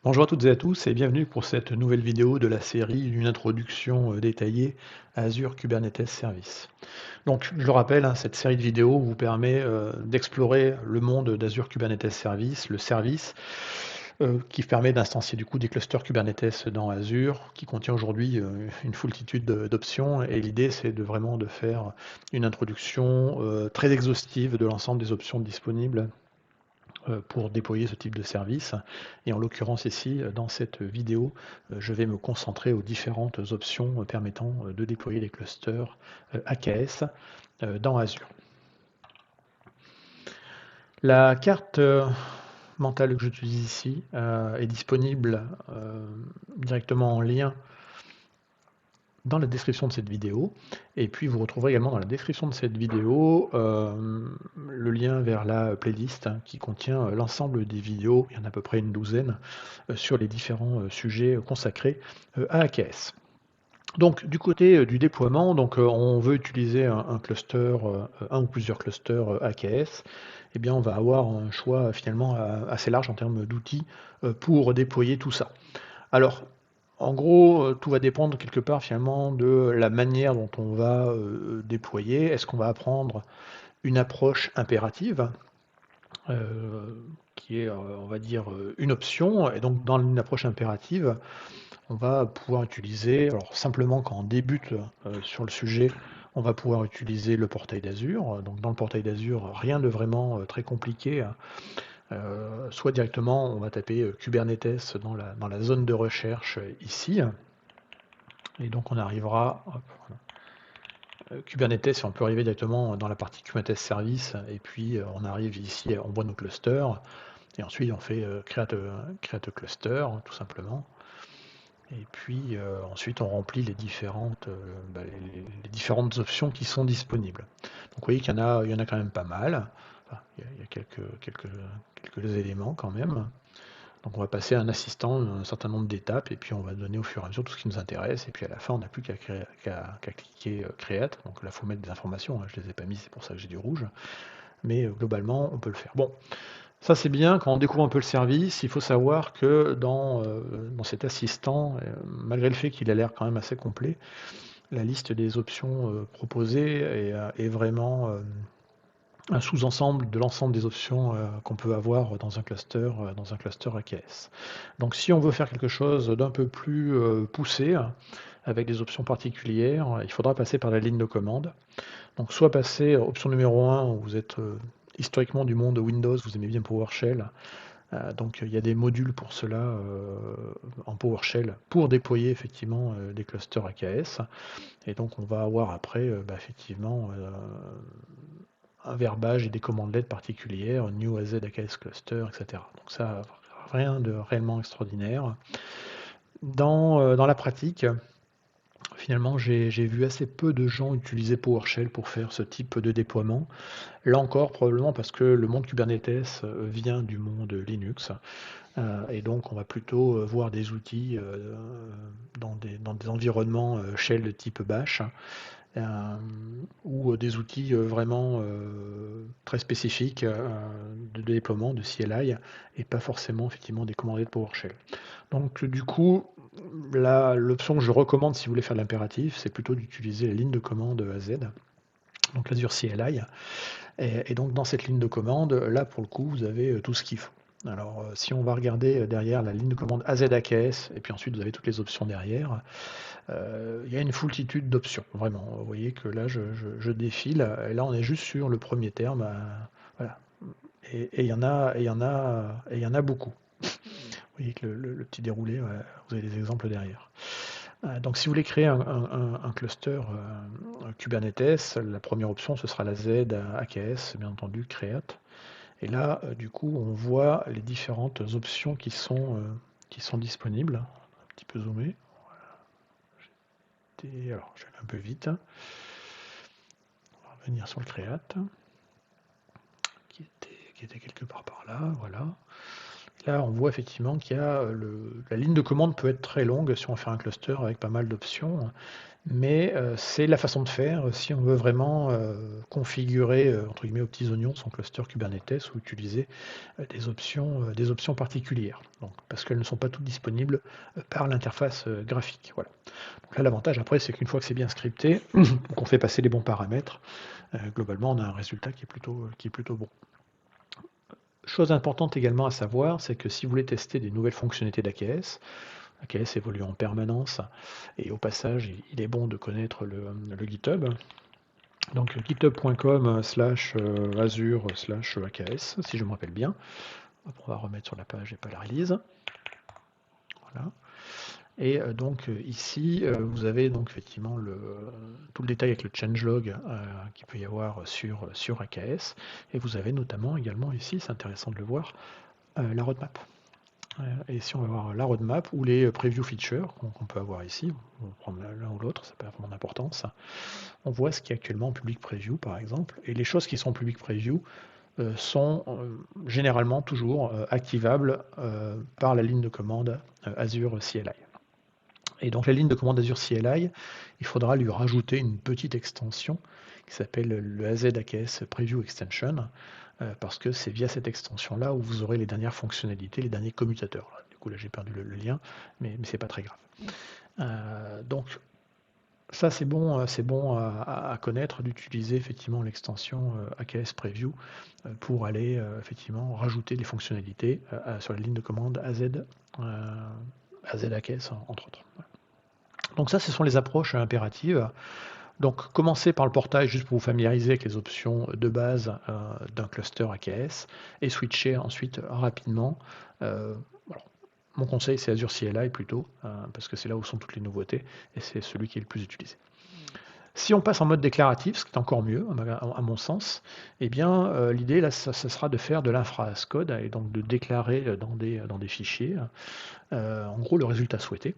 Bonjour à toutes et à tous et bienvenue pour cette nouvelle vidéo de la série Une introduction détaillée à Azure Kubernetes Service. Donc je le rappelle, hein, cette série de vidéos vous permet d'explorer le monde d'Azure Kubernetes Service, le service qui permet d'instancier du coup des clusters Kubernetes dans Azure, qui contient aujourd'hui une foultitude d'options, et l'idée c'est vraiment de faire une introduction très exhaustive de l'ensemble des options disponibles pour déployer ce type de service. Et en l'occurrence ici, dans cette vidéo, je vais me concentrer aux différentes options permettant de déployer les clusters AKS dans Azure. La carte mentale que j'utilise ici est disponible directement en lien dans la description de cette vidéo. Et puis vous retrouverez également dans la description de cette vidéo le lien vers la playlist qui contient l'ensemble des vidéos, il y en a à peu près une douzaine, sur les différents sujets consacrés à AKS. Donc du côté du déploiement, on veut utiliser un cluster, un ou plusieurs clusters AKS, eh bien on va avoir un choix finalement assez large en termes d'outils pour déployer tout ça. Alors, en gros, tout va dépendre quelque part finalement de la manière dont on va déployer. Est-ce qu'on va apprendre une approche impérative, qui est, on va dire, une option, et donc dans une approche impérative, on va pouvoir utiliser, alors simplement quand on débute sur le sujet, on va pouvoir utiliser le portail d'Azure. Donc dans le portail d'Azure, rien de vraiment très compliqué, hein. Soit directement, on va taper Kubernetes dans la zone de recherche ici, et donc on arrivera, hop, voilà. Kubernetes, et on peut arriver directement dans la partie Kubernetes Service, et puis on arrive ici, on voit nos clusters, et ensuite on fait create a cluster, tout simplement. Et puis ensuite on remplit les différentes, les différentes options qui sont disponibles. Donc vous voyez qu'il y en a quand même pas mal. Enfin, il y a quelques éléments quand même. Donc on va passer à un assistant un certain nombre d'étapes, et puis on va donner au fur et à mesure tout ce qui nous intéresse, et puis à la fin on n'a plus qu'à cliquer Create. Donc là il faut mettre des informations, hein, je ne les ai pas mis, c'est pour ça que j'ai du rouge, mais globalement on peut le faire. Bon, ça c'est bien, quand on découvre un peu le service, il faut savoir que dans cet assistant, malgré le fait qu'il a l'air quand même assez complet, la liste des options proposées est vraiment un sous-ensemble de l'ensemble des options qu'on peut avoir dans un cluster AKS. Donc si on veut faire quelque chose d'un peu plus poussé, avec des options particulières, il faudra passer par la ligne de commande. Donc soit passer, option numéro 1, vous êtes historiquement du monde Windows, vous aimez bien PowerShell, donc il y a des modules pour cela en PowerShell pour déployer effectivement des clusters AKS, et donc on va avoir après effectivement un verbage et des commandes LED particulières, new AZ AKS cluster, etc. Donc ça, rien de réellement extraordinaire. Dans la pratique, finalement, j'ai vu assez peu de gens utiliser PowerShell pour faire ce type de déploiement. Là encore, probablement parce que le monde Kubernetes vient du monde Linux, et donc on va plutôt voir des outils dans des environnements shell de type bash, euh, ou des outils vraiment très spécifiques de déploiement, de CLI, et pas forcément effectivement des commandes de PowerShell. Donc du coup, là, l'option que je recommande si vous voulez faire de l'impératif, c'est plutôt d'utiliser la ligne de commande AZ, donc l'Azure CLI. Et donc dans cette ligne de commande, là pour le coup, vous avez tout ce qu'il faut. Alors si on va regarder derrière la ligne de commande AZAKS, et puis ensuite vous avez toutes les options derrière, il y a une foultitude d'options, vraiment. Vous voyez que là je défile, et là on est juste sur le premier terme, voilà. Et il y en a, et il y en a, et il y en a beaucoup. Vous voyez que le petit déroulé, ouais, vous avez des exemples derrière. Donc si vous voulez créer un cluster Kubernetes, la première option ce sera la Z AKS, bien entendu, Create. Et là, du coup, on voit les différentes options qui sont disponibles. Un petit peu zoomé. Alors, je vais aller un peu vite. On va revenir sur le Create, qui était quelque part par là. Voilà. là, on voit effectivement qu'il y a la ligne de commande peut être très longue si on fait un cluster avec pas mal d'options, mais c'est la façon de faire si on veut vraiment configurer entre guillemets aux petits oignons son cluster Kubernetes ou utiliser des options particulières. Donc, parce qu'elles ne sont pas toutes disponibles par l'interface graphique. Voilà. Donc là, l'avantage après, c'est qu'une fois que c'est bien scripté, qu'on fait passer les bons paramètres, globalement, on a un résultat qui est plutôt bon. Chose importante également à savoir, c'est que si vous voulez tester des nouvelles fonctionnalités d'AKS, AKS évolue en permanence, et au passage, il est bon de connaître le GitHub. Donc github.com/azure/AKS, si je me rappelle bien. On va remettre sur la page et pas la release. Voilà. Et donc ici, vous avez donc effectivement tout le détail avec le changelog qu'il peut y avoir sur AKS. Et vous avez notamment également ici, c'est intéressant de le voir, la roadmap. Et si on va voir la roadmap ou les preview features qu'on peut avoir ici, on va prendre l'un ou l'autre, ça n'a pas vraiment d'importance. On voit ce qui est actuellement en public preview par exemple. Et les choses qui sont en public preview sont généralement toujours activables par la ligne de commande Azure CLI. Et donc la ligne de commande Azure CLI, il faudra lui rajouter une petite extension qui s'appelle le AZ-AKS Preview Extension, parce que c'est via cette extension-là où vous aurez les dernières fonctionnalités, les derniers commutateurs. Du coup là j'ai perdu le lien, mais c'est pas très grave. Donc ça c'est bon à connaître d'utiliser effectivement l'extension AKS Preview pour aller effectivement rajouter des fonctionnalités sur la ligne de commande AZ-AKS entre autres. Donc ça, ce sont les approches impératives. Donc commencez par le portage juste pour vous familiariser avec les options de base d'un cluster AKS et switcher ensuite rapidement. Mon conseil, c'est Azure CLI plutôt, parce que c'est là où sont toutes les nouveautés et c'est celui qui est le plus utilisé. Si on passe en mode déclaratif, ce qui est encore mieux à mon sens, eh bien l'idée là, ça sera de faire de l'infra as code et donc de déclarer dans des fichiers en gros le résultat souhaité.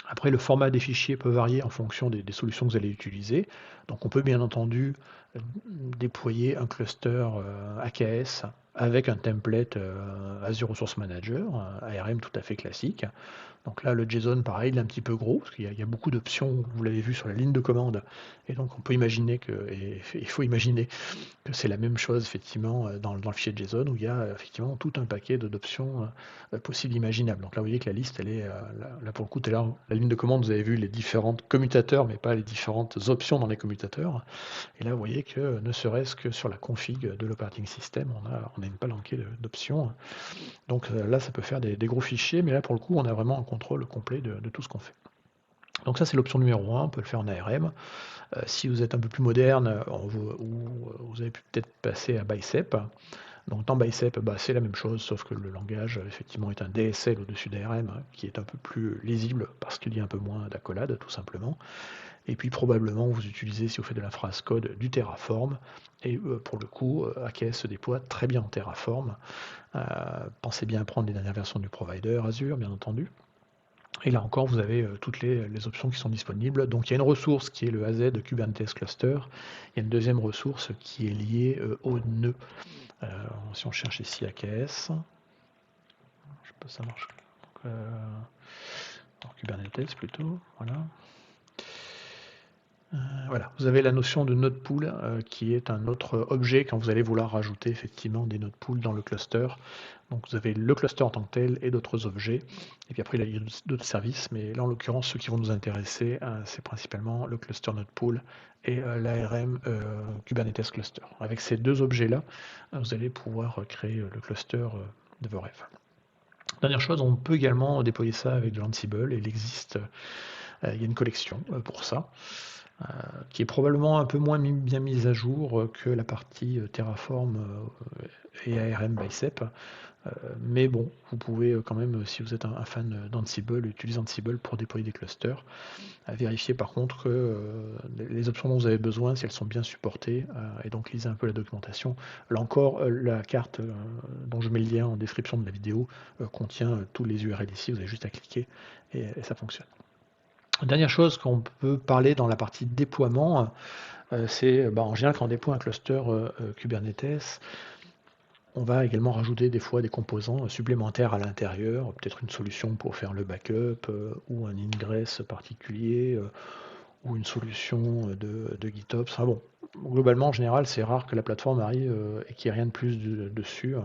Après, le format des fichiers peut varier en fonction des solutions que vous allez utiliser. Donc on peut bien entendu déployer un cluster AKS avec un template Azure Resource Manager, ARM tout à fait classique. Donc là, le JSON, pareil, il est un petit peu gros, parce qu'il y a beaucoup d'options, vous l'avez vu sur la ligne de commande, et donc on peut imaginer il faut imaginer que c'est la même chose effectivement dans le fichier JSON, où il y a effectivement tout un paquet d'options possibles imaginables. Donc là, vous voyez que la liste, elle est, là pour le coup, tout à l'heure, la ligne de commande, vous avez vu les différents commutateurs, mais pas les différentes options dans les commutateurs. Et là, vous voyez que ne serait-ce que sur la config de l'operating system, on a une palanquée d'options. Donc là, ça peut faire des gros fichiers, mais là, pour le coup, on a vraiment un contrôle complet de tout ce qu'on fait. Donc ça, c'est l'option numéro 1, on peut le faire en ARM. Si vous êtes un peu plus moderne, vous avez pu peut-être passer à Bicep. Donc dans Bicep, c'est la même chose, sauf que le langage, effectivement, est un DSL au-dessus d'ARM, qui est un peu plus lisible, parce qu'il y a un peu moins d'accolade, tout simplement. Et puis probablement vous utilisez, si vous faites de la phrase code, du Terraform. Et pour le coup, AKS se déploie très bien en Terraform. Pensez bien à prendre les dernières versions du provider Azure, bien entendu. Et là encore, vous avez toutes les options qui sont disponibles. Donc il y a une ressource qui est le AZ Kubernetes Cluster. Il y a une deuxième ressource qui est liée au nœud. Si on cherche ici AKS, je sais pas si ça marche. Kubernetes plutôt, voilà. Voilà, vous avez la notion de node pool qui est un autre objet quand vous allez vouloir rajouter effectivement des node pools dans le cluster. Donc vous avez le cluster en tant que tel et d'autres objets. Et puis après, il y a d'autres services, mais là en l'occurrence, ceux qui vont nous intéresser, c'est principalement le cluster node pool et l'ARM Kubernetes cluster. Avec ces deux objets-là, vous allez pouvoir créer le cluster de vos rêves. Dernière chose, on peut également déployer ça avec de l'Ansible. Il existe, il y a une collection pour ça. Qui est probablement un peu moins bien mise à jour que la partie Terraform et ARM Bicep. Mais bon, vous pouvez quand même, si vous êtes un fan d'Ansible, utiliser Ansible pour déployer des clusters. Vérifiez par contre que les options dont vous avez besoin, si elles sont bien supportées, et donc lisez un peu la documentation. Là encore, la carte dont je mets le lien en description de la vidéo contient tous les URL ici, vous avez juste à cliquer et ça fonctionne. Dernière chose qu'on peut parler dans la partie déploiement, c'est en général quand on déploie un cluster Kubernetes, On va également rajouter des fois des composants supplémentaires à l'intérieur, peut-être une solution pour faire le backup, ou un ingress particulier, ou une solution de GitOps. Enfin bon, globalement, en général, c'est rare que la plateforme arrive et qu'il n'y ait rien de plus dessus.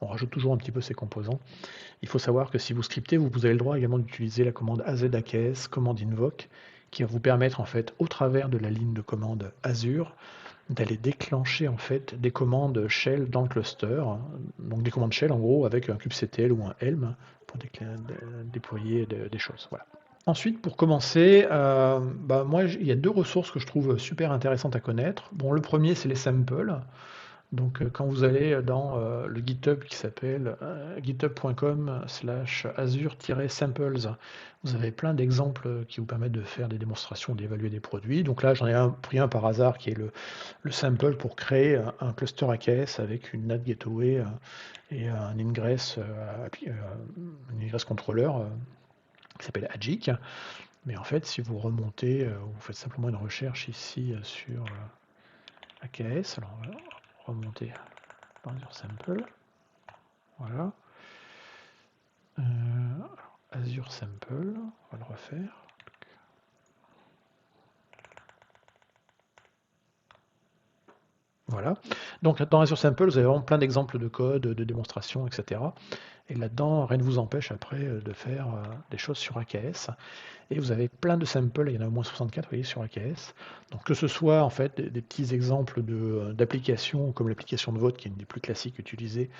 On rajoute toujours un petit peu ces composants. Il faut savoir que si vous scriptez, vous avez le droit également d'utiliser la commande azaks, commande invoke, qui va vous permettre en fait, au travers de la ligne de commande Azure, d'aller déclencher en fait des commandes shell dans le cluster. Donc des commandes shell en gros avec un kubectl ou un Helm pour déployer des choses. Voilà. Ensuite, pour commencer, moi, il y a deux ressources que je trouve super intéressantes à connaître. Bon, le premier, c'est les samples. Donc, quand vous allez dans le GitHub qui s'appelle github.com/azure-samples, vous avez plein d'exemples qui vous permettent de faire des démonstrations, d'évaluer des produits. Donc là, j'en ai pris un par hasard qui est le sample pour créer un cluster AKS avec une NAT gateway et un ingress controller qui s'appelle Agik. Mais en fait, si vous remontez, vous faites simplement une recherche ici sur AKS, alors on va remonter dans Azure Sample, voilà. Azure Sample, on va le refaire. Voilà. Donc dans Azure Sample, vous avez vraiment plein d'exemples de code, de démonstrations, etc. Et là-dedans, rien ne vous empêche après de faire des choses sur AKS. Et vous avez plein de samples, il y en a au moins 64, vous voyez, sur AKS. Donc que ce soit en fait des petits exemples d'applications, comme l'application de vote, qui est une des plus classiques utilisées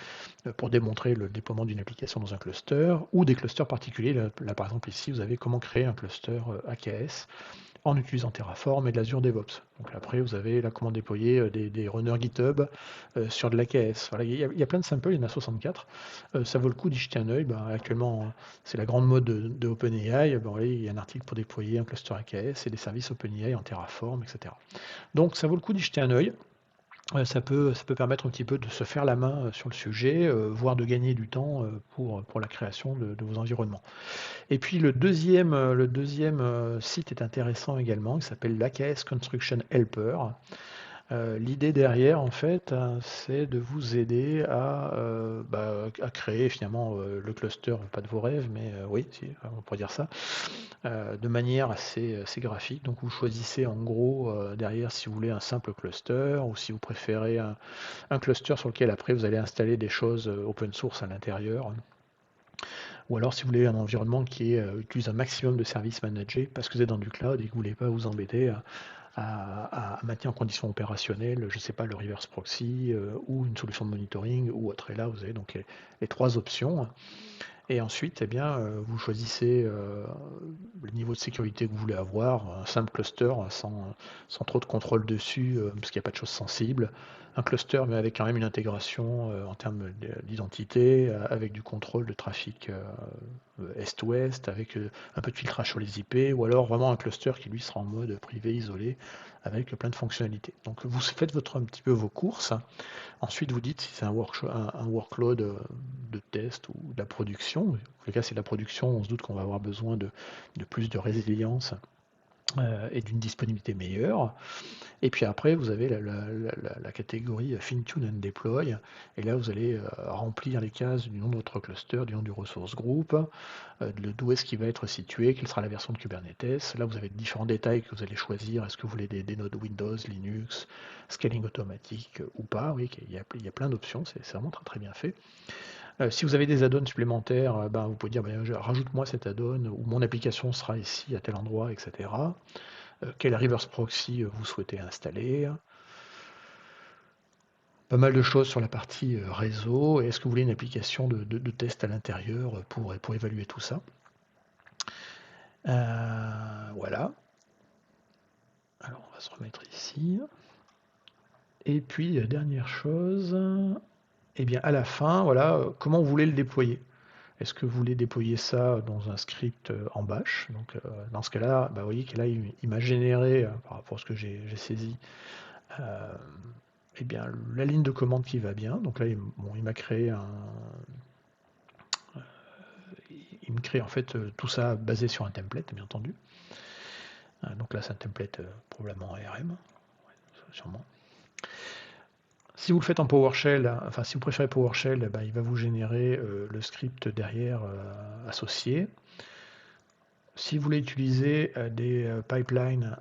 pour démontrer le déploiement d'une application dans un cluster, ou des clusters particuliers. Là, par exemple, ici, vous avez comment créer un cluster AKS en utilisant Terraform et de l'Azure DevOps. Donc après, vous avez là comment déployer des runners GitHub sur de l'AKS. Voilà, il y a plein de samples, il y en a 64. Ça vaut le coup d'y jeter un œil. Actuellement, c'est la grande mode de OpenAI. Il y a un article pour déployer un cluster AKS et des services OpenAI en Terraform, etc. Donc ça vaut le coup d'y jeter un œil. Ça peut permettre un petit peu de se faire la main sur le sujet, voire de gagner du temps pour la création de vos environnements. Et puis le deuxième site est intéressant également, il s'appelle l'AKS Construction Helper. L'idée derrière, en fait, c'est de vous aider à créer finalement le cluster, pas de vos rêves, mais oui, si, on pourrait dire ça, de manière assez graphique. Donc vous choisissez en gros derrière si vous voulez un simple cluster ou si vous préférez un cluster sur lequel après vous allez installer des choses open source à l'intérieur. Ou alors si vous voulez un environnement qui utilise un maximum de services managés parce que vous êtes dans du cloud et que vous ne voulez pas vous embêter à maintenir en condition opérationnelle, je ne sais pas, le reverse proxy ou une solution de monitoring ou autre. Et là, vous avez donc les trois options. Et ensuite, eh bien, vous choisissez le niveau de sécurité que vous voulez avoir, un simple cluster sans trop de contrôle dessus, parce qu'il n'y a pas de choses sensibles. Un cluster, mais avec quand même une intégration en termes d'identité, avec du contrôle de trafic est-ouest, avec un peu de filtrage sur les IP, ou alors vraiment un cluster qui lui sera en mode privé, isolé, avec plein de fonctionnalités. Donc vous faites un petit peu vos courses. Ensuite, vous dites si c'est un workload de test ou de la production. En tous les cas, c'est de la production, on se doute qu'on va avoir besoin de plus de résilience et d'une disponibilité meilleure. Et puis après, vous avez la catégorie Fine-Tune and Deploy. Et là, vous allez remplir les cases du nom de votre cluster, du nom du resource group, d'où est-ce qu'il va être situé, quelle sera la version de Kubernetes. Là, vous avez différents détails que vous allez choisir. Est-ce que vous voulez des nodes Windows, Linux, scaling automatique ou pas. Oui, il y a plein d'options. C'est vraiment très, très bien fait. Si vous avez des add-ons supplémentaires, vous pouvez dire rajoute-moi cet add-on ou mon application sera ici à tel endroit, etc. Quel reverse proxy vous souhaitez installer. Pas mal de choses sur la partie réseau. Et est-ce que vous voulez une application de test à l'intérieur pour évaluer tout ça. Voilà. Alors on va se remettre ici. Et puis dernière chose, eh bien à la fin, voilà, comment vous voulez le déployer. Est-ce que vous voulez déployer ça dans un script en bash? Donc dans ce cas-là, vous voyez que là il m'a généré, par rapport à ce que j'ai saisi, eh bien la ligne de commande qui va bien. Donc là il m'a créé il me crée en fait tout ça basé sur un template, bien entendu. Donc là c'est un template probablement ARM, sûrement. Si vous le faites en PowerShell, enfin si vous préférez PowerShell, eh ben, il va vous générer le script derrière associé. Si vous voulez utiliser des pipelines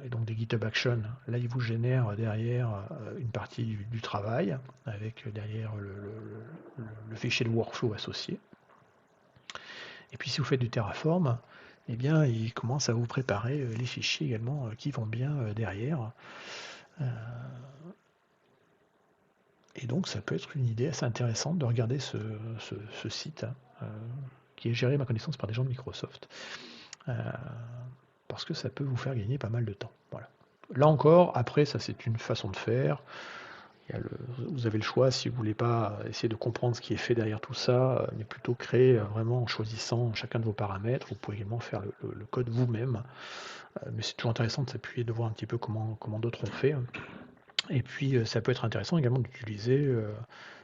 et donc des GitHub Actions, là il vous génère derrière une partie du travail avec derrière le fichier de workflow associé. Et puis si vous faites du Terraform, eh bien il commence à vous préparer les fichiers également qui vont bien derrière. Et donc ça peut être une idée assez intéressante de regarder ce site qui est géré à ma connaissance par des gens de Microsoft. Parce que ça peut vous faire gagner pas mal de temps. Voilà. Là encore, après, ça c'est une façon de faire. Vous avez le choix si vous ne voulez pas essayer de comprendre ce qui est fait derrière tout ça, mais plutôt créer vraiment en choisissant chacun de vos paramètres. Vous pouvez également faire le code vous-même. Mais c'est toujours intéressant de s'appuyer, de voir un petit peu comment d'autres ont fait. Et puis ça peut être intéressant également d'utiliser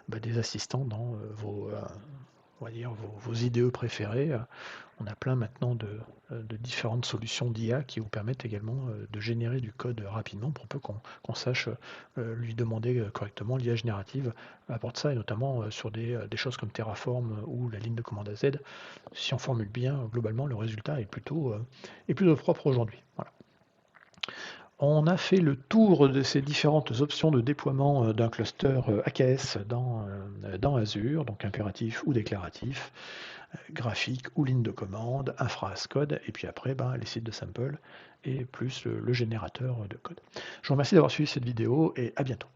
des assistants dans on va dire vos IDE préférés. On a plein maintenant de différentes solutions d'IA qui vous permettent également de générer du code rapidement pour peu qu'on sache lui demander correctement. L'IA générative apporte ça, et notamment sur des choses comme Terraform ou la ligne de commande AZ. Si on formule bien, globalement, le résultat est plutôt propre aujourd'hui. Voilà. On a fait le tour de ces différentes options de déploiement d'un cluster AKS dans Azure, donc impératif ou déclaratif, graphique ou ligne de commande, infra as code, et puis après les sites de sample et plus le générateur de code. Je vous remercie d'avoir suivi cette vidéo et à bientôt.